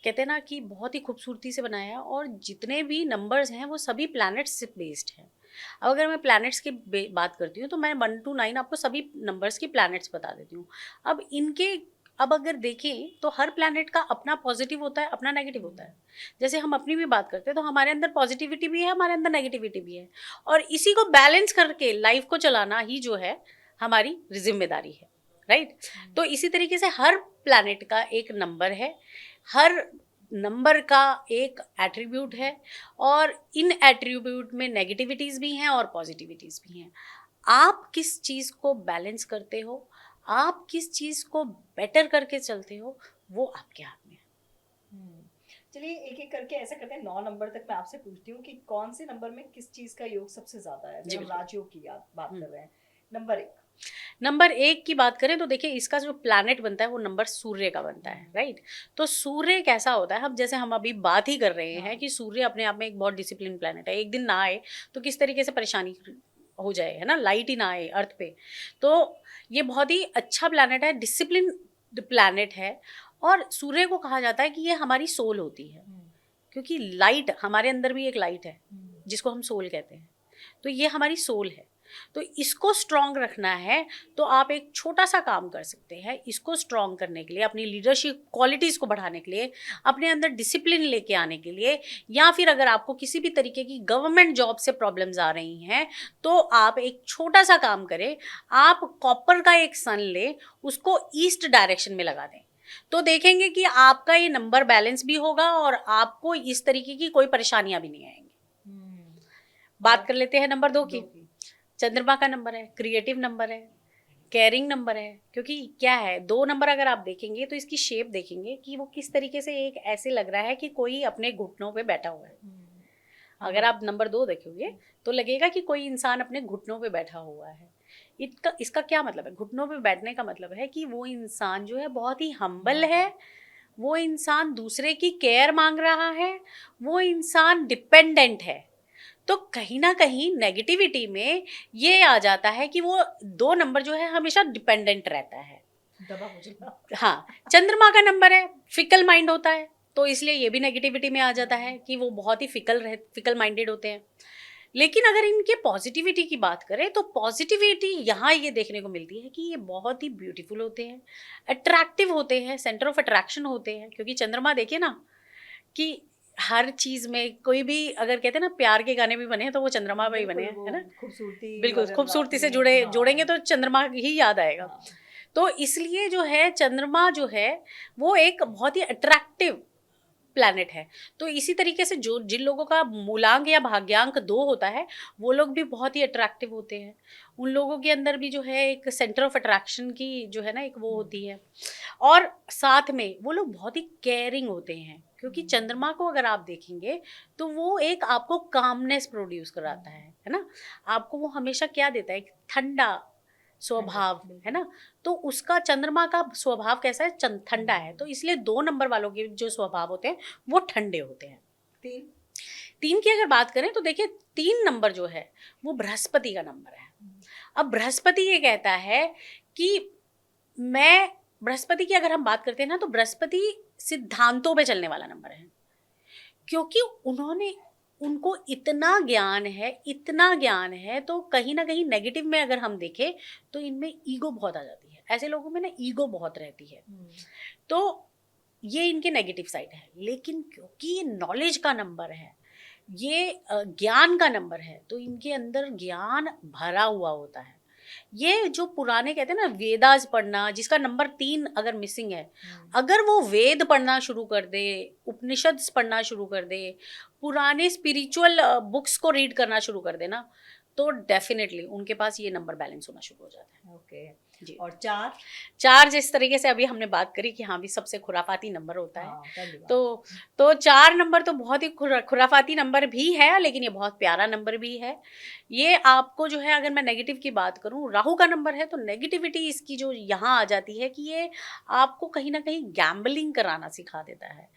कहते हैं ना कि बहुत ही खूबसूरती से बनाया है। और जितने भी नंबर्स हैं वो सभी प्लैनेट्स से बेस्ड हैं। अब अगर मैं प्लैनेट्स की बात करती हूँ तो मैं 1 to 9 आपको सभी नंबर्स की प्लैनेट्स बता देती हूँ। अब अगर देखें तो हर प्लैनेट का अपना पॉजिटिव होता है, अपना नेगेटिव होता है। जैसे हम अपनी भी बात करते हैं तो हमारे अंदर पॉजिटिविटी भी है, हमारे अंदर नेगेटिविटी भी है, और इसी को बैलेंस करके लाइफ को चलाना ही जो है हमारी जिम्मेदारी है, राइट। तो इसी तरीके से हर प्लैनेट का एक नंबर है, हर नंबर का एक एट्रीब्यूट है, और इन एट्रीब्यूट में नेगेटिविटीज़ भी हैं और पॉजिटिविटीज़ भी हैं। आप किस चीज़ को बैलेंस करते हो, आप किस चीज़ को बेटर करके चलते हो, वो आपके हाथ में है। चलिए एक एक करके ऐसा करते हैं, 9 नंबर तक मैं आपसे पूछती हूँ कि कौन से नंबर में किस चीज़ का योग सबसे ज़्यादा है। जब हम राजयोग की बात कर रहे हैं, नंबर 1 की बात करें तो देखिए इसका जो प्लैनेट बनता है वो नंबर सूर्य का बनता है, राइट। तो सूर्य कैसा होता है, हम अभी बात ही कर रहे हैं कि सूर्य अपने आप में एक बहुत डिसिप्लिन प्लैनेट है। एक दिन ना आए तो किस तरीके से परेशानी हो जाए, है ना, लाइट ही ना आए अर्थ पे। तो ये बहुत ही अच्छा प्लैनेट है, डिसिप्लिन प्लैनेट है, और सूर्य को कहा जाता है कि ये हमारी सोल होती है, क्योंकि लाइट, हमारे अंदर भी एक लाइट है जिसको हम सोल कहते हैं, तो ये हमारी सोल है। तो इसको स्ट्रॉन्ग रखना है तो आप एक छोटा सा काम कर सकते हैं। इसको स्ट्रॉन्ग करने के लिए, अपनी लीडरशिप क्वालिटीज़ को बढ़ाने के लिए, अपने अंदर डिसिप्लिन लेके आने के लिए, या फिर अगर आपको किसी भी तरीके की गवर्नमेंट जॉब से प्रॉब्लम्स आ रही हैं तो आप एक छोटा सा काम करें। आप कॉपर का एक सन ले, उसको ईस्ट डायरेक्शन में लगा दें, तो देखेंगे कि आपका ये नंबर बैलेंस भी होगा और आपको इस तरीके की कोई परेशानियां भी नहीं आएंगी। बात कर लेते हैं नंबर 2 की। चंद्रमा का नंबर है, क्रिएटिव नंबर है, केयरिंग नंबर है। क्योंकि क्या है, 2 नंबर अगर आप देखेंगे तो इसकी शेप देखेंगे कि वो किस तरीके से एक ऐसे लग रहा है कि कोई अपने घुटनों पे बैठा हुआ है। अगर आप नंबर 2 देखोगे तो लगेगा कि कोई इंसान अपने घुटनों पे बैठा हुआ है। इसका क्या मतलब है? घुटनों पे बैठने का मतलब है कि वो इंसान जो है बहुत ही हम्बल है, वो इंसान दूसरे की केयर मांग रहा है, वो इंसान डिपेंडेंट है। तो कहीं ना कहीं नेगेटिविटी में ये आ जाता है कि वो 2 नंबर जो है हमेशा डिपेंडेंट रहता है। दबा मुझे। हाँ, चंद्रमा का नंबर है, फिकल माइंड होता है, तो इसलिए ये भी नेगेटिविटी में आ जाता है कि वो बहुत ही फिकल माइंडेड होते हैं। लेकिन अगर इनके पॉजिटिविटी की बात करें तो पॉजिटिविटी यहाँ ये देखने को मिलती है कि ये बहुत ही ब्यूटीफुल होते हैं, अट्रैक्टिव होते हैं, सेंटर ऑफ अट्रैक्शन होते हैं। क्योंकि चंद्रमा देखिए ना कि हर चीज में, कोई भी अगर कहते हैं ना प्यार के गाने भी बने हैं तो वो चंद्रमा पे ही बने हैं, है ना। खूबसूरती, बिल्कुल, अगर खूबसूरती से आपने जोड़ेंगे तो चंद्रमा ही याद आएगा। हाँ, तो इसलिए जो है चंद्रमा जो है वो एक बहुत ही अट्रैक्टिव प्लैनेट है। तो इसी तरीके से जो जिन लोगों का मूलांक या भाग्यांक 2 होता है वो लोग भी बहुत ही अट्रैक्टिव होते हैं। उन लोगों के अंदर भी जो है एक सेंटर ऑफ अट्रैक्शन की जो है ना एक वो होती है। और साथ में वो लोग बहुत ही केयरिंग होते हैं, क्योंकि चंद्रमा को अगर आप देखेंगे तो वो एक आपको कामनेस प्रोड्यूस कराता है ना। आपको वो हमेशा क्या देता है? एक ठंडा स्वभाव, है ना। तो उसका चंद्रमा का स्वभाव कैसा है? ठंडा है। तो इसलिए 2 नंबर वालों के जो स्वभाव होते हैं वो ठंडे होते हैं। 3 की अगर बात करें तो देखिए 3 नंबर जो है वो बृहस्पति का नंबर है। अब बृहस्पति ये कहता है कि मैं, बृहस्पति की अगर हम बात करते हैं ना तो बृहस्पति सिद्धांतों पे चलने वाला नंबर है। क्योंकि उनको इतना ज्ञान है, इतना ज्ञान है, तो कहीं ना कहीं नेगेटिव में अगर हम देखें तो इनमें ईगो बहुत आ जाती है। ऐसे लोगों में ना ईगो बहुत रहती है, तो ये इनके नेगेटिव साइड है। लेकिन क्योंकि ये नॉलेज का नंबर है, ये ज्ञान का नंबर है, तो इनके अंदर ज्ञान भरा हुआ होता है। ये जो पुराने कहते हैं ना वेदास पढ़ना, जिसका नंबर 3 अगर मिसिंग है, अगर वो वेद पढ़ना शुरू कर दे, उपनिषद पढ़ना शुरू कर दे, पुराने स्पिरिचुअल बुक्स को रीड करना शुरू कर दे ना, तो डेफिनेटली उनके पास ये नंबर बैलेंस होना शुरू हो जाता है। ओके जी। और 4? 4 जिस तरीके से अभी हमने बात करी कि हाँ भी सबसे खुराफाती नंबर होता है, हाँ, कर ली बात। तो 4 नंबर तो बहुत ही खुराफाती नंबर भी है, लेकिन ये बहुत प्यारा नंबर भी है। ये आपको जो है, अगर मैं नेगेटिव की बात करूं, राहु का नंबर है, तो नेगेटिविटी इसकी जो यहाँ आ जाती है कि ये आपको कहीं ना कहीं गैम्बलिंग कराना सिखा देता है।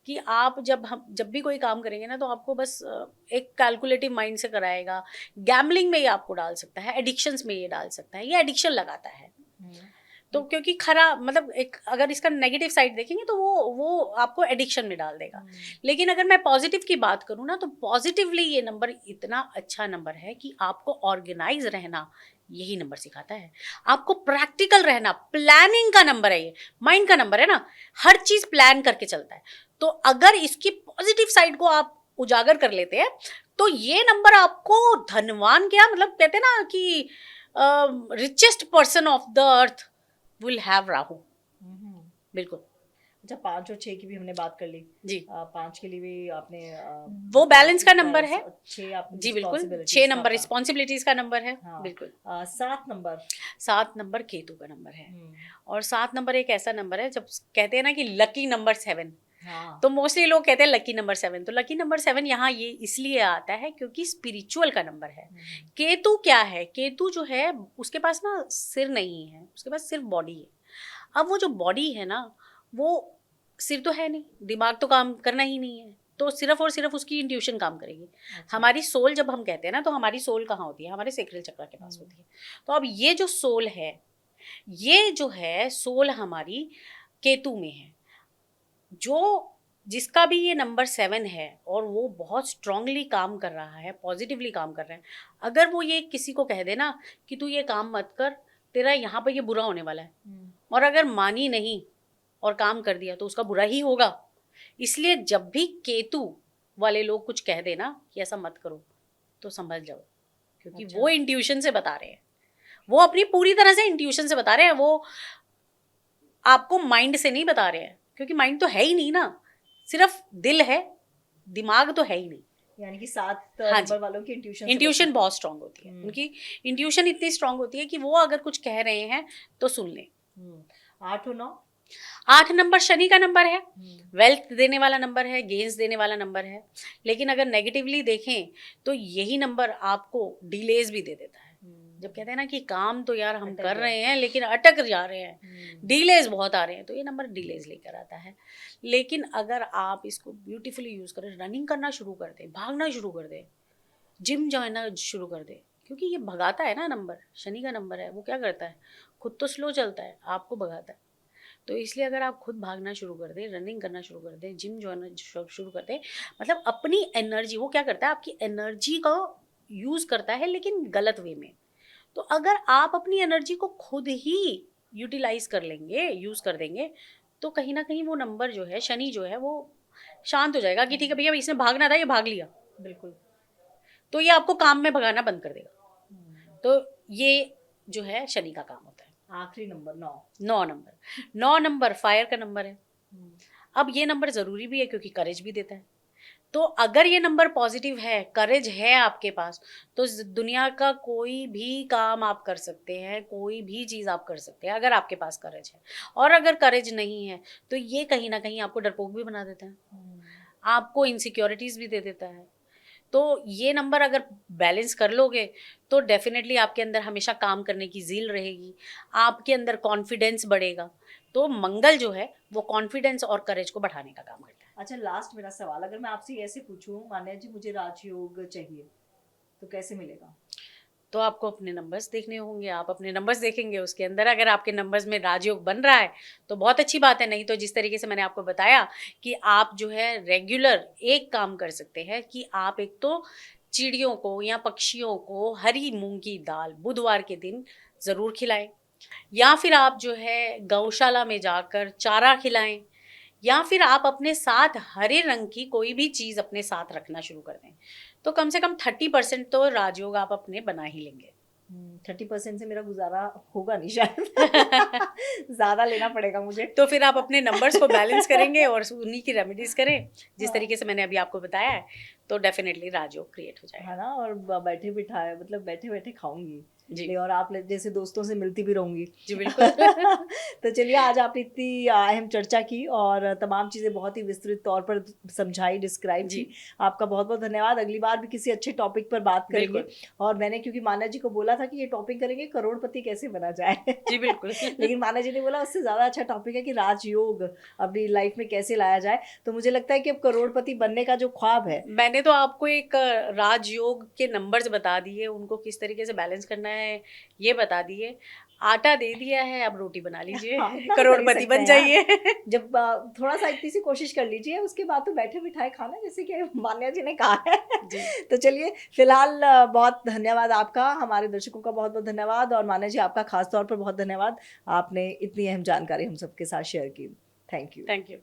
कि आप जब भी कोई काम करेंगे ना तो आपको बस एक कैलकुलेटिव माइंड से कराएगा। गैम्बलिंग में ये आपको डाल सकता है, एडिक्शंस में ये डाल सकता है, ये एडिक्शन लगाता है। तो क्योंकि मतलब एक अगर इसका नेगेटिव साइड देखेंगे तो वो आपको एडिक्शन में डाल देगा। लेकिन अगर मैं पॉजिटिव की बात करूँ ना तो पॉजिटिवली ये नंबर इतना अच्छा नंबर है कि आपको ऑर्गेनाइज रहना यही नंबर सिखाता है। आपको प्रैक्टिकल रहना, प्लानिंग का नंबर है, ये माइंड का नंबर है ना, हर चीज प्लान करके चलता है। तो अगर इसकी पॉजिटिव साइड को आप उजागर कर लेते हैं तो ये नंबर आपको धनवान, क्या मतलब कहते हैं ना कि richest person of the earth will have Rahu. बिल्कुल। अच्छा, 5 और 6 की भी हमने बात कर ली जी। 5 के लिए भी आपने वो बैलेंस का नंबर है। 6 आपने जी बिल्कुल, responsibilities 6 का नंबर था। रिस्पॉन्सिबिलिटीज का नंबर है। हाँ। बिल्कुल। 7 नंबर 7 नंबर केतु का नंबर है। और 7 नंबर एक ऐसा नंबर है, जब कहते हैं ना कि लकी नंबर 7, हाँ। तो मोस्टली लोग कहते हैं लकी नंबर 7। तो लकी नंबर 7 यहाँ ये इसलिए आता है क्योंकि स्पिरिचुअल का नंबर है। केतु क्या है? केतु जो है उसके पास ना सिर नहीं है, उसके पास सिर्फ बॉडी है। अब वो जो बॉडी है ना, वो सिर तो है नहीं, दिमाग तो काम करना ही नहीं है, तो सिर्फ और सिर्फ उसकी इंट्यूशन काम करेगी। हमारी सोल जब हम कहते हैं ना, तो हमारी सोल कहाँ होती है? हमारे सेक्रल चक्र के पास होती है। तो अब ये जो सोल है, ये जो है सोल हमारी केतु में है। जो जिसका भी ये नंबर 7 है और वो बहुत स्ट्रांगली काम कर रहा है, पॉजिटिवली काम कर रहा है, अगर वो ये किसी को कह दे ना कि तू ये काम मत कर, तेरा यहाँ पर ये बुरा होने वाला है, और अगर मानी नहीं और काम कर दिया तो उसका बुरा ही होगा। इसलिए जब भी केतु वाले लोग कुछ कह देना कि ऐसा मत करो, तो समझ जाओ, क्योंकि अच्छा। वो इंट्यूशन से बता रहे हैं, वो अपनी पूरी तरह से इंट्यूशन से बता रहे हैं, वो आपको माइंड से नहीं बता रहे हैं, क्योंकि माइंड तो है ही नहीं ना, सिर्फ दिल है, दिमाग तो है ही नहीं। यानी कि 7 हाँ जी। नंबर वालों की इंट्यूशन इंट्यूशन बहुत स्ट्रांग होती है, उनकी इंट्यूशन इतनी स्ट्रांग होती है कि वो अगर कुछ कह रहे हैं तो सुन ले। 8 और 9। 8 नंबर शनि का नंबर है, वेल्थ देने वाला नंबर है, गेन्स देने वाला नंबर है, लेकिन अगर नेगेटिवली देखें तो यही नंबर आपको डिलेज भी दे देता है। जब कहते हैं ना कि काम तो यार हम अटक कर गए। रहे हैं लेकिन अटक जा रहे हैं, डिलेज बहुत आ रहे हैं, तो ये नंबर डिलेज लेकर आता है। लेकिन अगर आप इसको ब्यूटीफुली यूज करें, रनिंग करना शुरू कर दें, भागना शुरू कर दें, जिम जाना शुरू कर दें, क्योंकि ये भगाता है ना नंबर, शनि का नंबर है, वो क्या करता है, खुद तो स्लो चलता है, आपको भगाता है। तो इसलिए अगर आप खुद भागना शुरू कर दें, रनिंग करना शुरू कर दें, जिम जाना शुरू कर दें, मतलब अपनी एनर्जी, वो क्या करता है, आपकी एनर्जी का यूज़ करता है लेकिन गलत वे में। तो अगर आप अपनी एनर्जी को खुद ही यूटिलाइज कर लेंगे, यूज़ कर देंगे, तो कहीं ना कहीं वो नंबर जो है, शनि जो है, वो शांत हो जाएगा कि ठीक है भैया, इसने भागना था, ये भाग लिया, बिल्कुल। तो ये आपको काम में भगाना बंद कर देगा। तो ये जो है शनि का काम होता है। आखिरी नंबर 9। 9 नंबर फायर का नंबर है। अब ये नंबर ज़रूरी भी है क्योंकि करेज भी देता है। तो अगर ये नंबर पॉजिटिव है, करेज है आपके पास, तो दुनिया का कोई भी काम आप कर सकते हैं, कोई भी चीज़ आप कर सकते हैं अगर आपके पास करेज है। और अगर करेज नहीं है तो ये कहीं ना कहीं आपको डरपोक भी बना देता है, आपको इनसिक्योरिटीज़ भी दे देता है। तो ये नंबर अगर बैलेंस कर लोगे तो डेफिनेटली आपके अंदर हमेशा काम करने की ज़ील रहेगी, आपके अंदर कॉन्फिडेंस बढ़ेगा। तो मंगल जो है वो कॉन्फिडेंस और करेज को बढ़ाने का काम करता है। अच्छा, लास्ट मेरा सवाल, अगर मैं आपसे ऐसे पूछूं, मान्या जी मुझे राजयोग चाहिए, तो कैसे मिलेगा? तो आपको अपने नंबर्स देखने होंगे, आप अपने नंबर्स देखेंगे, उसके अंदर अगर आपके नंबर्स में राजयोग बन रहा है तो बहुत अच्छी बात है, नहीं तो जिस तरीके से मैंने आपको बताया कि आप जो है रेगुलर एक काम कर सकते हैं कि आप एक तो चिड़ियों को या पक्षियों को हरी मूंग की दाल बुधवार के दिन ज़रूर खिलाएं, या फिर आप जो है गौशाला में जाकर चारा खिलाएं, या फिर आप अपने साथ हरे रंग की कोई भी चीज़ अपने साथ रखना शुरू कर दें, तो कम से कम 30% तो राजयोग आप अपने बना ही लेंगे। 30% से मेरा गुजारा होगा नहीं शायद। ज्यादा लेना पड़ेगा मुझे। तो फिर आप अपने नंबर्स को बैलेंस करेंगे और उन्हीं की रेमेडीज करें जिस तरीके से मैंने अभी आपको बताया है, तो डेफिनेटली राजयोग क्रिएट हो जाएगा। है ना, और बैठे बिठाए, मतलब बैठे बैठे खाऊंगी जी। और आप जैसे दोस्तों से मिलती भी रहूंगी। जी बिल्कुल। तो चलिए, आज आपने इतनी अहम चर्चा की और तमाम चीज़ें बहुत ही विस्तृत तौर पर समझाई, डिस्क्राइब जी। की। आपका बहुत बहुत धन्यवाद। अगली बार भी किसी अच्छे टॉपिक पर बात करेंगे। बिल्कुल। और मैंने क्योंकि मान्या जी को बोला था कि ये टॉपिक करेंगे करोड़पति कैसे बना जाए। जी बिल्कुल। लेकिन मान्या जी ने बोला उससे ज़्यादा अच्छा टॉपिक है कि राजयोग अपनी लाइफ में कैसे लाया जाए। तो मुझे लगता है कि अब करोड़पति बनने का जो ख्वाब है, मैंने तो आपको एक राजयोग के नंबर्स बता दिए, उनको किस तरीके से बैलेंस करना है ये बता दिए, आटा दे दिया है, अब रोटी बना लीजिए, हाँ, इतना तो कर ही करोड़पति सकते बन हैं जाइए। जब थोड़ा सा इतनी सी कोशिश कर लीजिए, उसके बाद तो बैठे बिठाए खाना, जैसे कि मान्या जी ने कहा है। जी। तो चलिए, फिलहाल बहुत धन्यवाद आपका, हमारे दर्शकों का बहुत बहुत धन्यवाद, और मान्या जी आपका खास तौर पर बहुत धन्यवाद। आपने इतनी अहम जानकारी हम सबके साथ शेयर की। Thank you. Thank you.